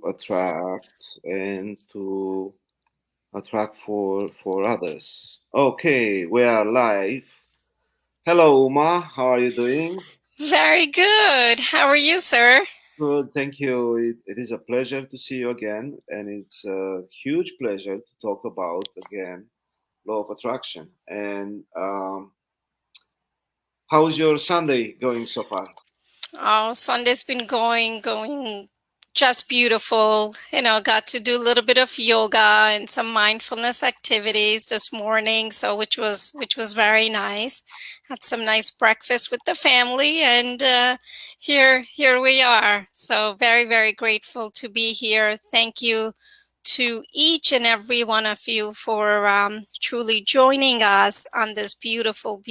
attract and to attract for others. Okay, we are live. Hello, Uma. How are you doing? Very good. How are you, sir? Good, thank you. It is a pleasure to see you again, and it's a huge pleasure to talk about again law of attraction. And how's your Sunday going so far? Oh, Sunday's been going just beautiful. Got to do a little bit of yoga and some mindfulness activities this morning, so which was very nice. Had some nice breakfast with the family, and here we are. So very grateful to be here. Thank you to each and every one of you for truly joining us on this beautiful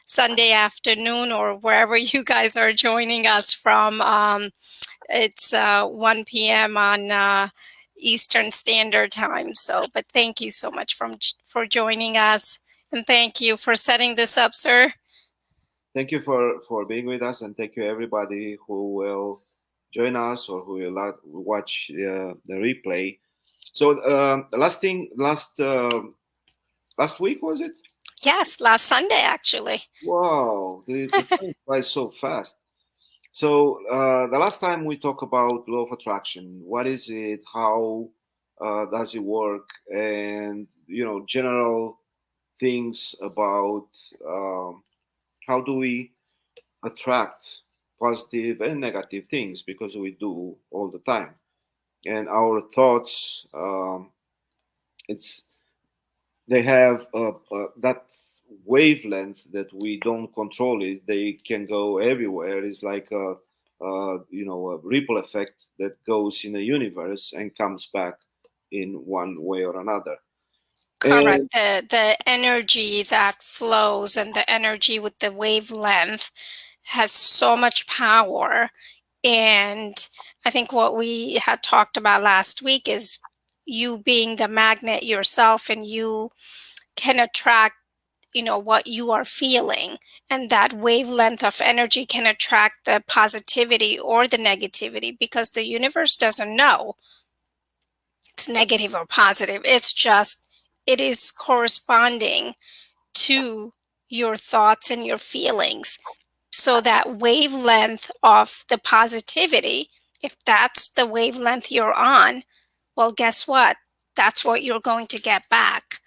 Sunday afternoon, or wherever you guys are joining us from. It's 1 p.m. on Eastern Standard Time. So, but thank you so much for joining us, and thank you for setting this up, sir. Thank you for being with us, and thank you everybody who will join us or who will watch the replay. So the last thing, last week was it? Yes, last Sunday actually. Wow, the time flies so fast. So the last time we talked about law of attraction, what is it? How does it work? And general things about how do we attract positive and negative things because we do all the time. And our thoughts, it's they have that wavelength that we don't control it. They can go everywhere. It's like a ripple effect that goes in the universe and comes back in one way or another. And Correct. The energy that flows and the energy with the wavelength has so much power. And I think what we had talked about last week is you being the magnet yourself, and you can attract, what you are feeling. And that wavelength of energy can attract the positivity or the negativity, because the universe doesn't know it's negative or positive. It is corresponding to your thoughts and your feelings. So that wavelength of the positivity, if that's the wavelength you're on, well, guess what? That's what you're going to get back.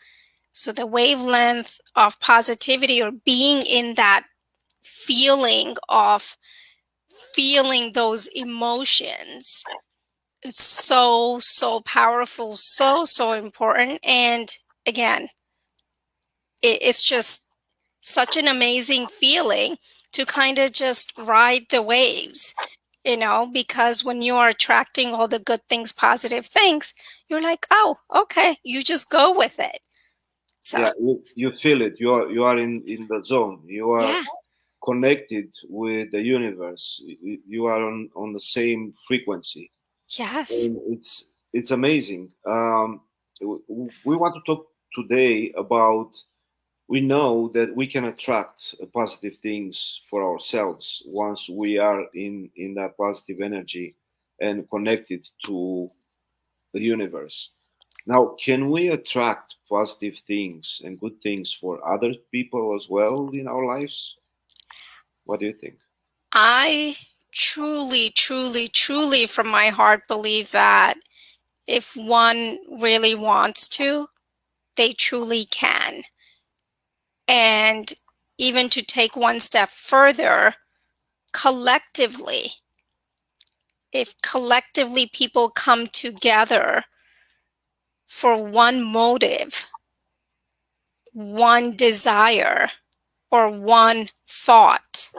So the wavelength of positivity, or being in that feeling of feeling those emotions, it's so powerful, so important. And again, it's just such an amazing feeling to kind of just ride the waves, because when you are attracting all the good things, positive things, you're like, oh, okay, you just go with it. So, yeah, you feel it. You are in the zone. You are yeah, connected with the universe. You are on the same frequency. yes. And it's amazing. We want to talk today about we know that we can attract positive things for ourselves once we are in that positive energy and connected to the universe. Now, can we attract positive things and good things for other people as well in our lives? What do you think? I truly from my heart believe that if one really wants to, they truly can. And even to take one step further, collectively, if collectively people come together for one motive, one desire, or one thought,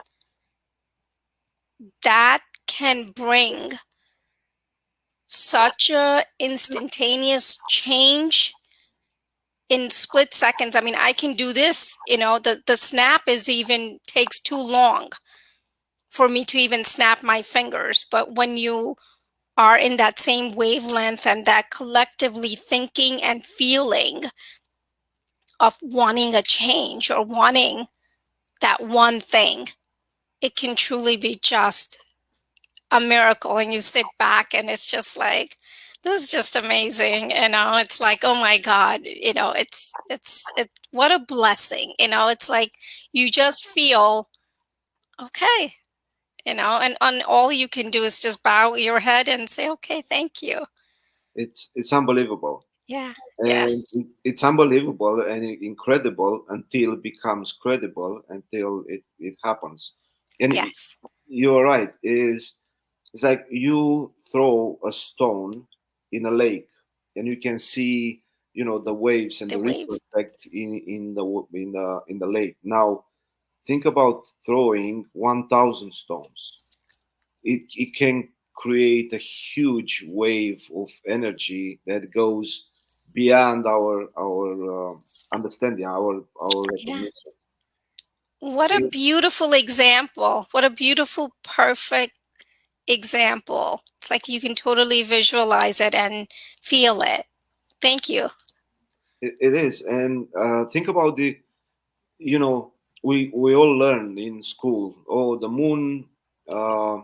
that can bring such a instantaneous change in split seconds. I mean, I can do this, the snap is even takes too long for me to even snap my fingers. But when you are in that same wavelength and that collectively thinking and feeling of wanting a change or wanting that one thing, it can truly be just a miracle, and you sit back and it's just like, this is just amazing. It's like, oh my God, it what a blessing. It's like you just feel okay, and all you can do is just bow your head and say, okay, thank you. It's unbelievable, Yeah, yeah, and it's unbelievable and incredible until it becomes credible, until it happens. And yes, you're right. It's like you throw a stone in a lake, and you can see, the waves and the the ripple wave. effect in the lake. Now, think about throwing 1,000 stones. It can create a huge wave of energy that goes beyond our understanding, our Yeah. recognition. What a It, beautiful example. What a beautiful, perfect example. It's like you can totally visualize it and feel it. Thank you. it is, and think about you know, we all learn in school. Oh, the moon uh,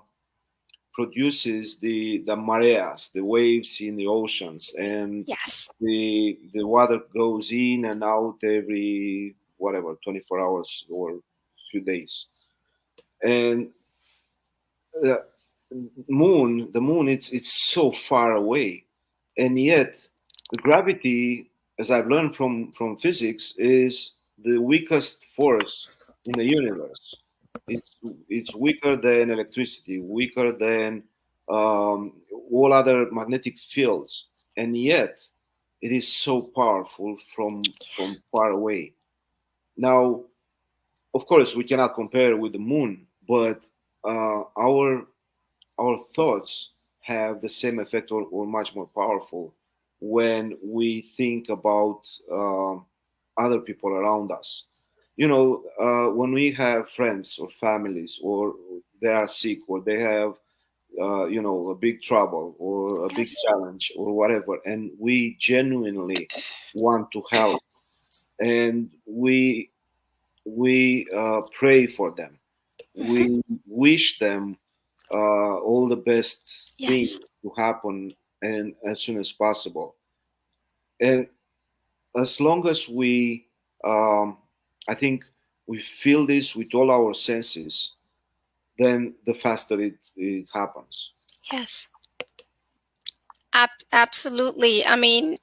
produces the mareas, the waves in the oceans, and Yes. the water goes in and out every whatever 24 hours or few days. And the the moon, it's so far away, and yet the gravity, as I've learned from physics, is the weakest force in the universe. It's weaker than electricity, weaker than all other magnetic fields, and yet it is so powerful from far away. Now, of course, we cannot compare with the moon, but our thoughts have the same effect, or much more powerful, when we think about other people around us. When we have friends or families, or they are sick, or they have a big trouble or a big Yes. challenge or whatever, and we genuinely want to help, and we pray for them, Hmm. we wish them all the best things Yes. to happen, and as soon as possible. And as long as I think, we feel this with all our senses, then the faster it happens. Yes. Absolutely. I mean,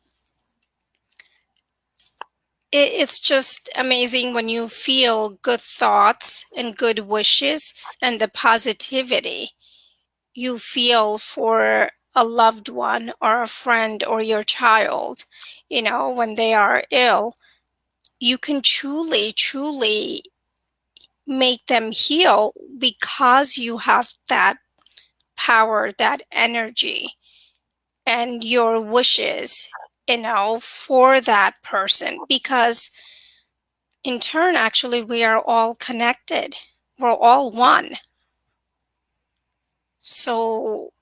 it's just amazing when you feel good thoughts and good wishes and the positivity you feel for a loved one or a friend or your child, when they are ill. You can truly, truly make them heal because you have that power, that energy, and your wishes, for that person. Because in turn, actually, we are all connected, we're all one. So,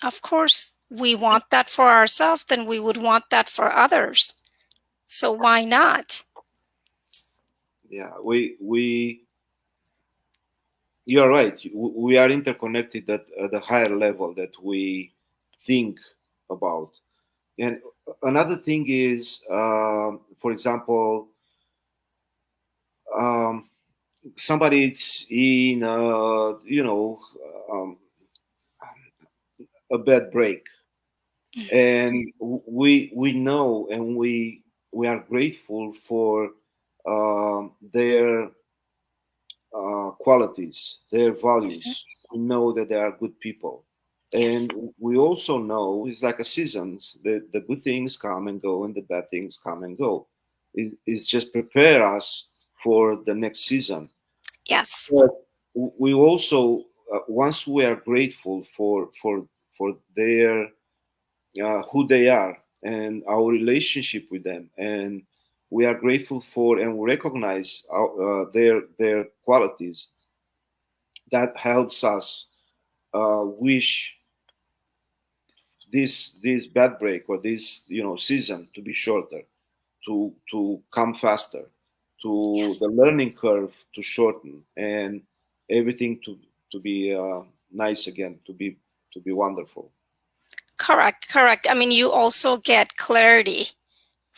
of course, we want that for ourselves, then we would want that for others. So, why not? Yeah, you're right. We are interconnected at a higher level that we think about. And another thing is, for example, um, somebody's in a bad break, and we know, and we are grateful for their qualities, their Mhm. values. We know that they are good people, Yes. and we also know it's like a seasons. The good things come and go, and the bad things come and go. It's just prepare us for the next season. Yes. But we also, once we are grateful for their who they are and our relationship with them, and we are grateful for and we recognize their qualities, that helps us wish this bad break, or this season, to be shorter, to come faster, to Yes. the learning curve to shorten, and everything to be nice again, to be wonderful. Correct, correct. I mean, you also get clarity,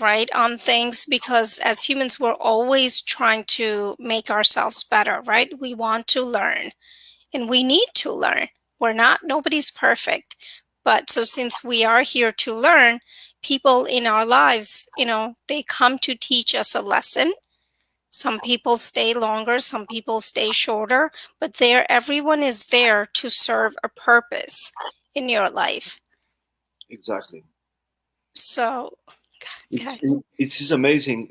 right, on things, because as humans, we're always trying to make ourselves better, right? We want to learn and we need to learn. Nobody's perfect. But so since we are here to learn, people in our lives, they come to teach us a lesson. Some people stay longer, some people stay shorter, but everyone is there to serve a purpose in your life. Exactly. So, It's okay. it is amazing.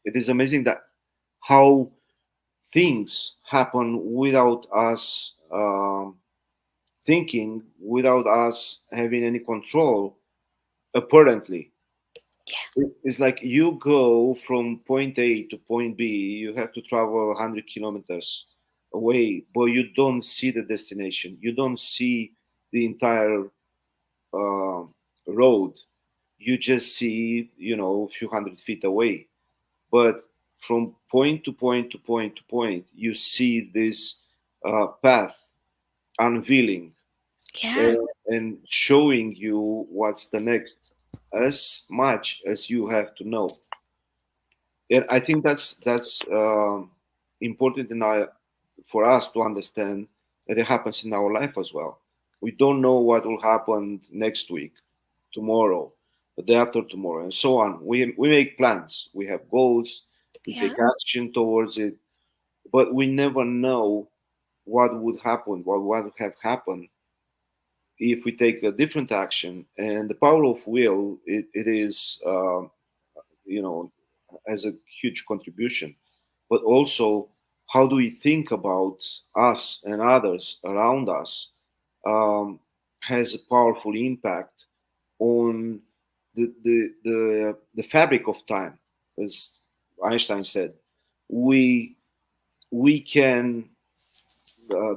It is amazing that how things happen without us thinking, without us having any control. Apparently, it's like you go from point A to point B. You have to travel 100 kilometers away, but you don't see the destination. You don't see the entire uh, road. You just see, a few 100 feet away. But from point to point to point to point, you see this path unveiling Yeah, and showing you what's the next, as much as you have to know. And I think that's important for us to understand that it happens in our life as well. We don't know what will happen next week, tomorrow, the day after tomorrow, and so on. We make plans, we have goals, we yeah, take action towards it, but we never know what would happen, what would have happened if we take a different action. And the power of will, it is, you know, has a huge contribution. But also, how do we think about us and others around us um, has a powerful impact on the fabric of time. As Einstein said, we we can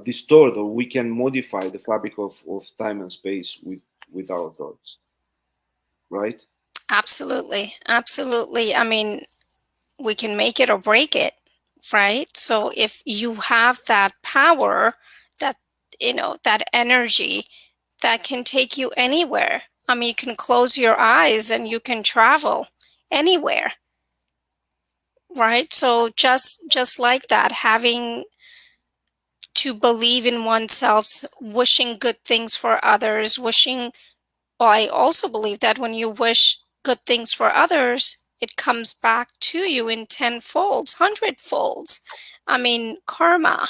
distort, or we can modify the fabric of time and space with our thoughts, right? absolutely. Absolutely. I mean, we can make it or break it, right? So if you have that power, that, that energy that can take you anywhere. I mean, you can close your eyes and you can travel anywhere, right? So just like that, having to believe in oneself, wishing good things for others, well, I also believe that when you wish good things for others, it comes back to you in tenfolds, hundredfolds. I mean, karma,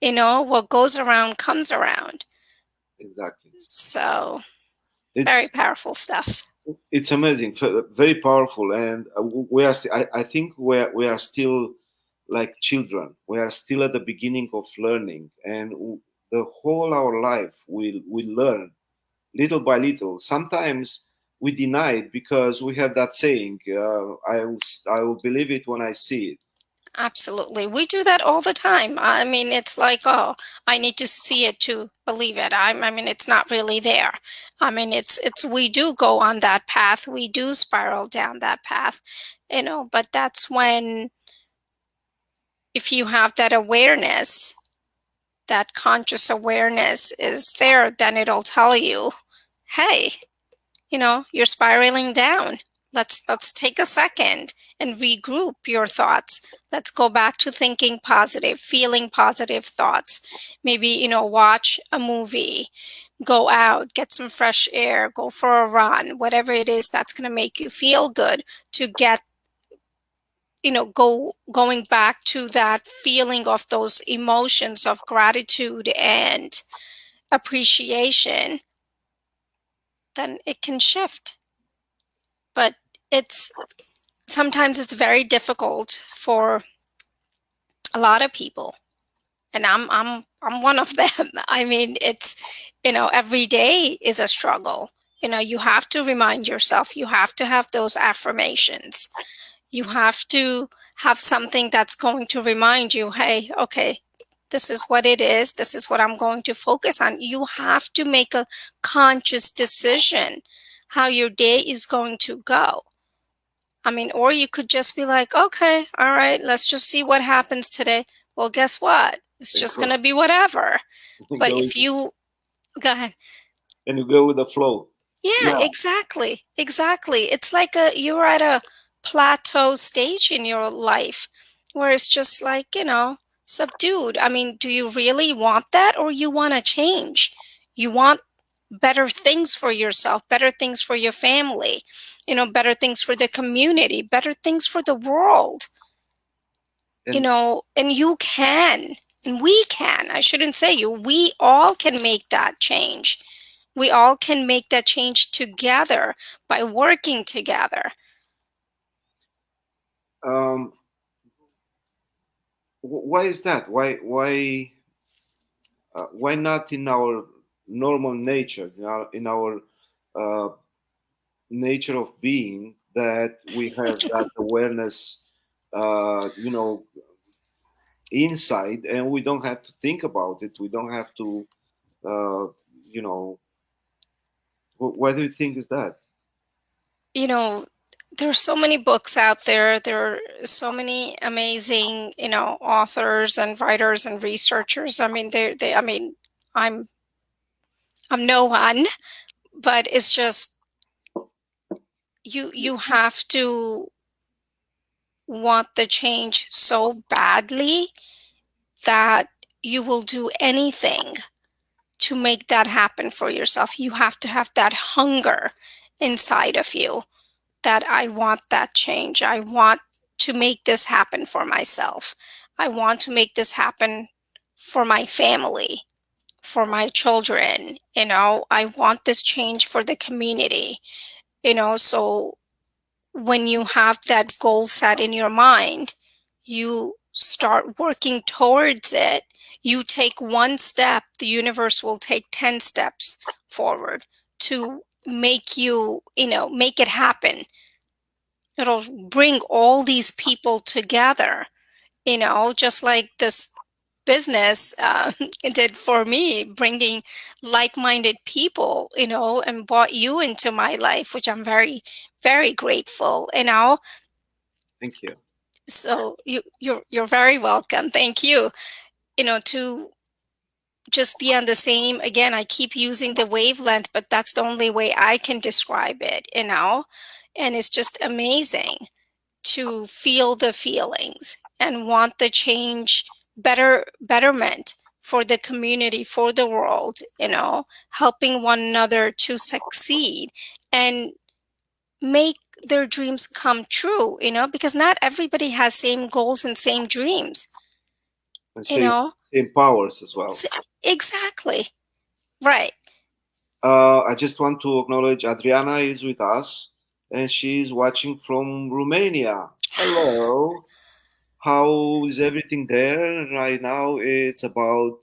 what goes around comes around. Exactly. So, very It's powerful stuff. it's amazing, very powerful, and we are. I think we are still like children. We are still at the beginning of learning, and the whole our life we learn little by little. Sometimes we deny it because we have that saying, I will believe it when I see it. Absolutely. We do that all the time. I mean, it's like, oh, I need to see it to believe it. I mean, it's not really there. I mean, we do go on that path. We do spiral down that path, but that's when, if you have that awareness, that conscious awareness is there, then it'll tell you, hey, you're spiraling down. Let's take a second and regroup your thoughts. Let's go back to thinking positive, feeling positive thoughts. Maybe, watch a movie, go out, get some fresh air, go for a run, whatever it is that's going to make you feel good, to get, going back to that feeling of those emotions of gratitude and appreciation. Then it can shift. But it's sometimes it's very difficult for a lot of people, and I'm one of them. I mean, it's, every day is a struggle. You have to remind yourself, you have to have those affirmations, you have to have something that's going to remind you, hey, okay, this is what it is, this is what I'm going to focus on. You have to make a conscious decision how your day is going to go. I mean, or you could just be like, okay, all right, let's just see what happens today. well, guess what? It's It just going goes, to be whatever. it But goes, if you go ahead. and you go with the flow. Yeah, Yeah, exactly. Exactly. It's like you're at a plateau stage in your life where it's just like, subdued. I mean, do you really want that, or you want to change? You want better things for yourself, better things for your family, better things for the community, better things for the world, and and you can, and we can. I shouldn't say you. We all can make that change. We all can make that change together by working together. um, why is that? Why not in our normal nature, in our uh, nature of being, that we have that awareness, you know, inside, and we don't have to think about it. We don't have to, uh, you know. Why do you think is that? You know, there's so many books out there. There are so many amazing, authors and writers and researchers. I mean, I mean, I'm, I'm no one, but it's just you have to want the change so badly that you will do anything to make that happen for yourself. You have to have that hunger inside of you that I want that change. I want to make this happen for myself. I want to make this happen for my family, for my children. I want this change for the community. So when you have that goal set in your mind, you start working towards it. You take one step, the universe will take 10 steps forward to make make it happen. It'll bring all these people together, just like this business it did for me, bringing like-minded people, and brought you into my life, which I'm very, very grateful. Thank you. So you're very welcome. Thank you. To just be on the same, again, I keep using the wavelength, but that's the only way I can describe it. And it's just amazing to feel the feelings and want the change, betterment for the community, for the world, helping one another to succeed and make their dreams come true, because not everybody has same goals and same dreams, And you same know same powers as well. S- exactly, right. I just want to acknowledge Adriana is with us, and she's watching from Romania. Hello. How is everything there right now? It's about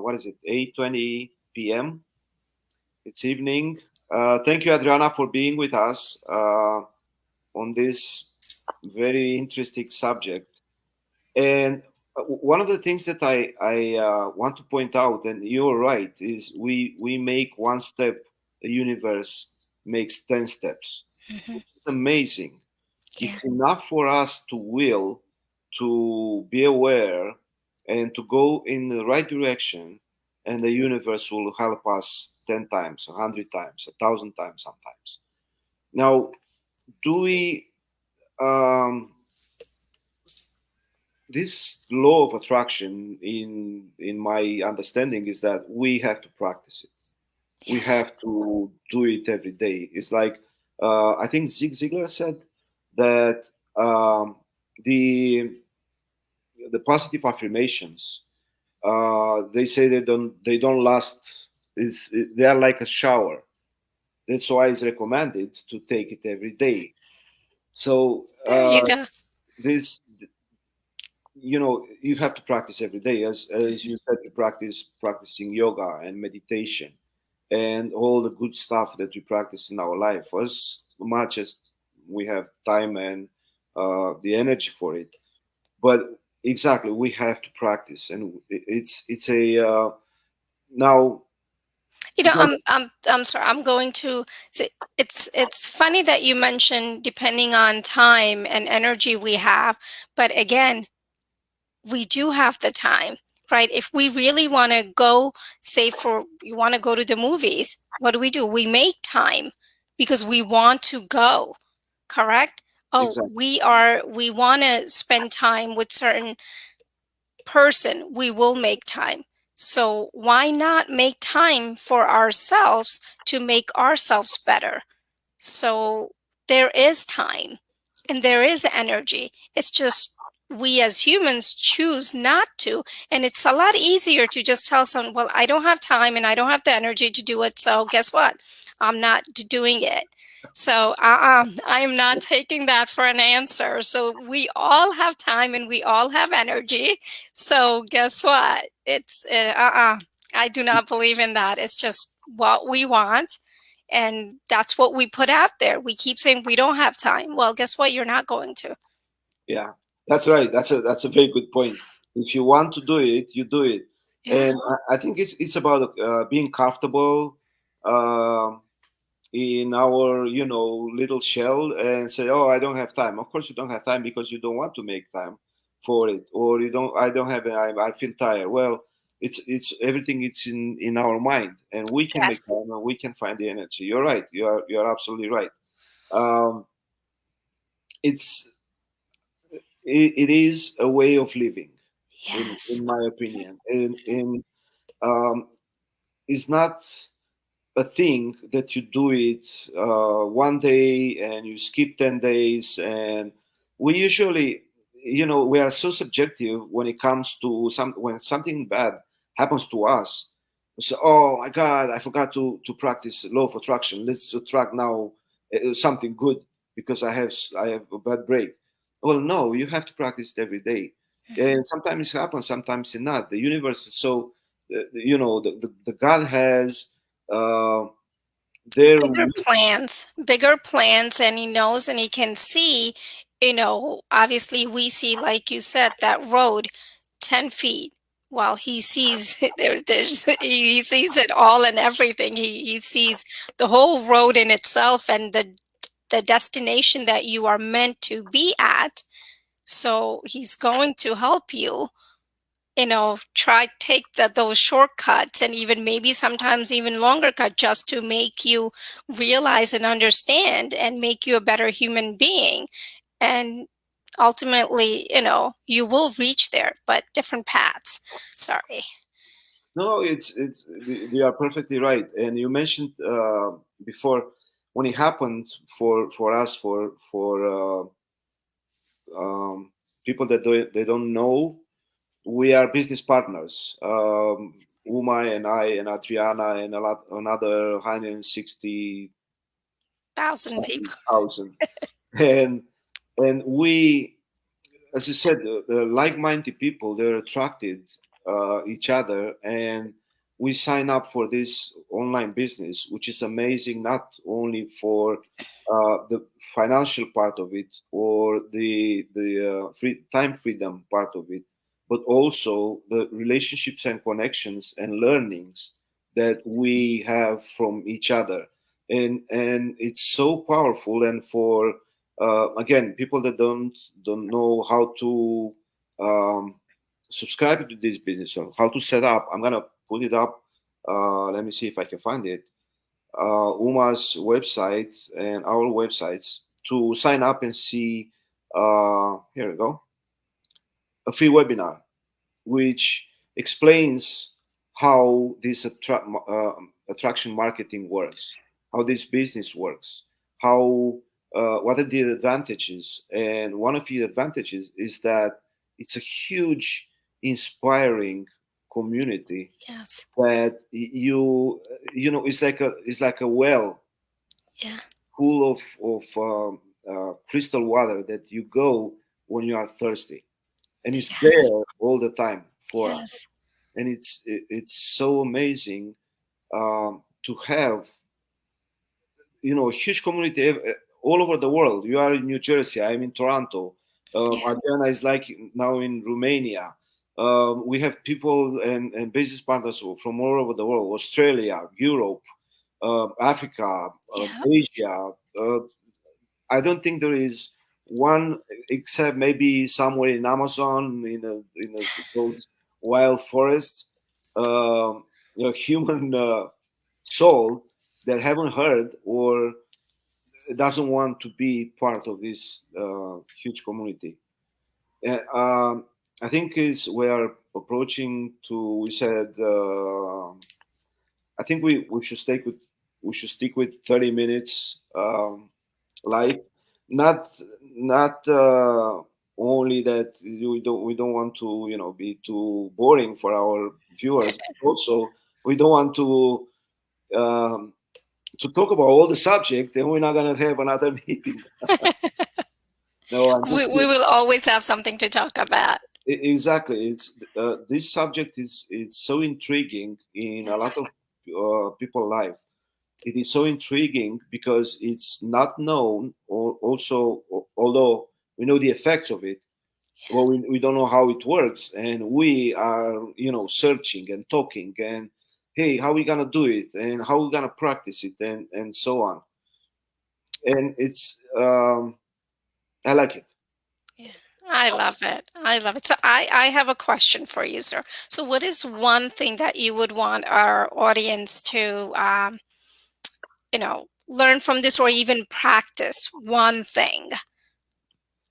what is it? 8:20 p.m. It's evening. Thank you, Adriana, for being with us on this very interesting subject. And one of the things that I want to point out, and you're right, is we make one step, the universe makes 10 steps, Hmm. which is amazing. Yeah. It's enough for us to will, to be aware, and to go in the right direction, and the universe will help us 10 times, 100 times, 1,000 times sometimes. Now, do we, um, this law of attraction, in my understanding, is that we have to practice it. We Yes. have to do it every day. It's like, I think Zig Ziglar said that the positive affirmations, they say they don't last. They are like a shower. That's why it's recommended to take it every day. So There you go. this, you have to practice every day, as you said, you practicing yoga and meditation and all the good stuff that we practice in our life, as much as we have time and the energy for it. But exactly, we have to practice, and it's a now. I'm sorry. I'm going to say it's funny that you mentioned depending on time and energy we have, but again, we do have the time, right? If we really want to go, say, for you want to go to the movies, what do? We make time because we want to go, correct? Oh, Exactly. we want to spend time with certain person, we will make time. So why not make time for ourselves to make ourselves better? So there is time and there is energy. It's just we as humans choose not to. And it's a lot easier to just tell someone, well, I don't have time and I don't have the energy to do it. So guess what? I'm not doing it. So I am not taking that for an answer. So we all have time and we all have energy. So guess what? It's I do not believe in that. It's just what we want, and that's what we put out there. We keep saying we don't have time. Well, guess what? You're not going to. Yeah, that's right. That's a very good point. If you want to do it, you do it, Yeah. and I think it's about being comfortable um in our little shell and say, oh, I don't have time. Of course, you don't have time because you don't want to make time for it, or you don't. I don't have. I feel tired. Well, it's everything. It's in our mind, and we can make Yes. time, and we can find the energy. You're right. You are absolutely right. Um, it's it is a way of living, Yes. in my opinion, and um, it's not a thing that you do it one day and you skip 10 days. And we usually, we are so subjective when it comes to when something bad happens to us. So, oh my God, I forgot to practice law of attraction. Let's attract now something good because I have a bad break. Well, no, you have to practice it every day. Mhm. And sometimes it happens, sometimes it not. The universe is so, the God has uh, their Bigger plans, and he knows and he can see, obviously we see, like you said, that road 10 feet. While he sees he sees it all and everything. He sees the whole road in itself and the destination that you are meant to be at. So he's going to help you, try take those shortcuts, and even maybe sometimes even longer cut, just to make you realize and understand and make you a better human being. And ultimately, you will reach there, but different paths. Sorry. no, it's you are perfectly right. And you mentioned before when it happened for us for people that they don't know, we are business partners. Uma and I and Adriana and another 160,000, Thousand people. and we, as you said, the like-minded people, they're attracted each other, and we sign up for this online business, which is amazing, not only for the financial part of it or the free time freedom part of it, but also the relationships and connections and learnings that we have from each other, and it's so powerful. And for again, people that don't know how to um, subscribe to this business or how to set up, I'm gonna put it up. Let me see if I can find it. Uma's website and our websites to sign up and see. Here we go. A free webinar which explains how this attraction marketing works, how this business works, how what are the advantages. And one of the advantages is that it's a huge, inspiring community Yes. that it's like a well Yeah. full of crystal water that you go when you are thirsty, and it's Yes. there all the time for us. Yes. And it's so amazing to have a huge community all over the world. You are in New Jersey, I'm in Toronto, Yeah. Adriana is like now in Romania. We have people and business partners from all over the world: Australia, Europe, Africa, Yeah. Asia. I don't think there is one, except maybe somewhere in Amazon, those wild forests, human soul that haven't heard or doesn't want to be part of this huge community. And I think is we are approaching to. We said I think we should stick with 30 minutes live. Not only that we don't want to be too boring for our viewers. Also, we don't want um, to talk about all the subject, and we're not gonna have another meeting. No, I'm just We kidding. will always have something to talk about. Exactly. It's this subject is it's so intriguing in a lot Yes. of people life. It is so intriguing because it's not known, or also, although we know the effects of it, well, we don't know how it works, and we are searching and talking, and hey, how we gonna do it, and how we gonna practice it, and so on. And it's I like it. Yeah. I love it. I love it. So I have a question for you, sir. So what is one thing that you would want our audience to learn from this, or even practice one thing,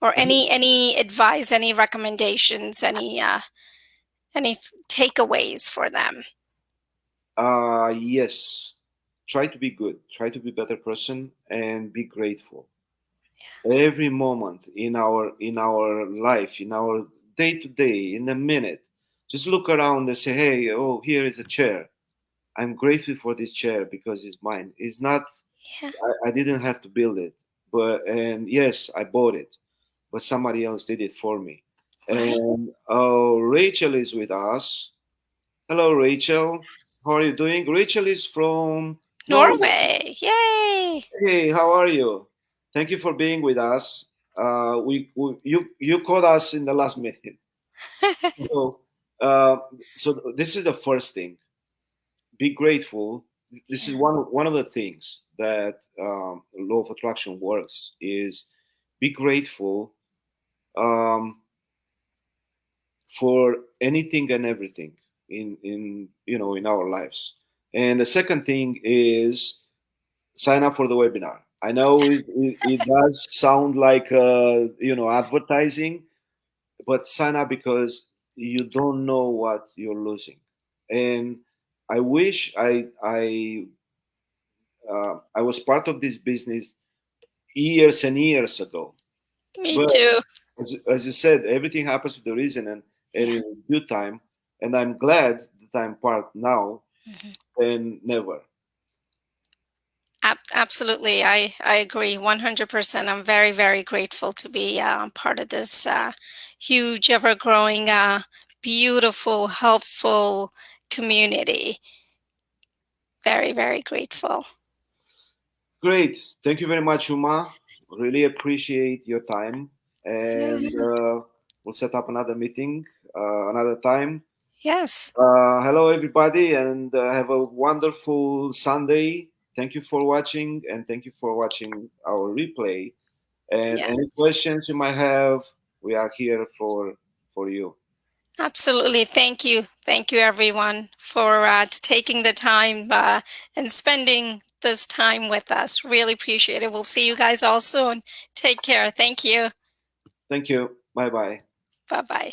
or I think, any advice, any recommendations, any takeaways for them? yes, try to be good, try to be a better person, and be grateful every moment in our life, in our day to day, in a minute. Just look around and say, hey, oh, here is a chair. I'm grateful for this chair because it's mine. It's not. Yeah. I didn't have to build it, and yes, I bought it, but somebody else did it for me. Right. And Rachel is with us. Hello, Rachel. How are you doing? Rachel is from Norway. Norway. Yay. Hey, how are you? Thank you for being with us. You called us in the last minute. So, uh, so this is the first thing. Be grateful. This is Yeah. one of the things that law of attraction works is be grateful for anything and everything in our lives. And the second thing is sign up for the webinar. I know it does sound like advertising, but sign up because you don't know what you're losing. And I wish I was part of this business years and years ago. Me But too. as you said, everything happens for the reason and Yeah. in due time. And I'm glad that I'm part now Mhm. and never. Absolutely, I agree 100%. I'm very, very grateful to be part of this huge, ever growing, beautiful, helpful community. Very, very grateful. Great. Thank you very much, Uma. Really appreciate your time. And Yeah. we'll set up another meeting another time. Yes. Hello, everybody, and have a wonderful Sunday. Thank you for watching, and thank you for watching our replay. And any Yes. questions you might have, we are here for you. Absolutely. Thank you. Thank you, everyone, for taking the time and spending this time with us. Really appreciate it. We'll see you guys all soon. Take care. Thank you. Thank you. Bye bye. Bye bye.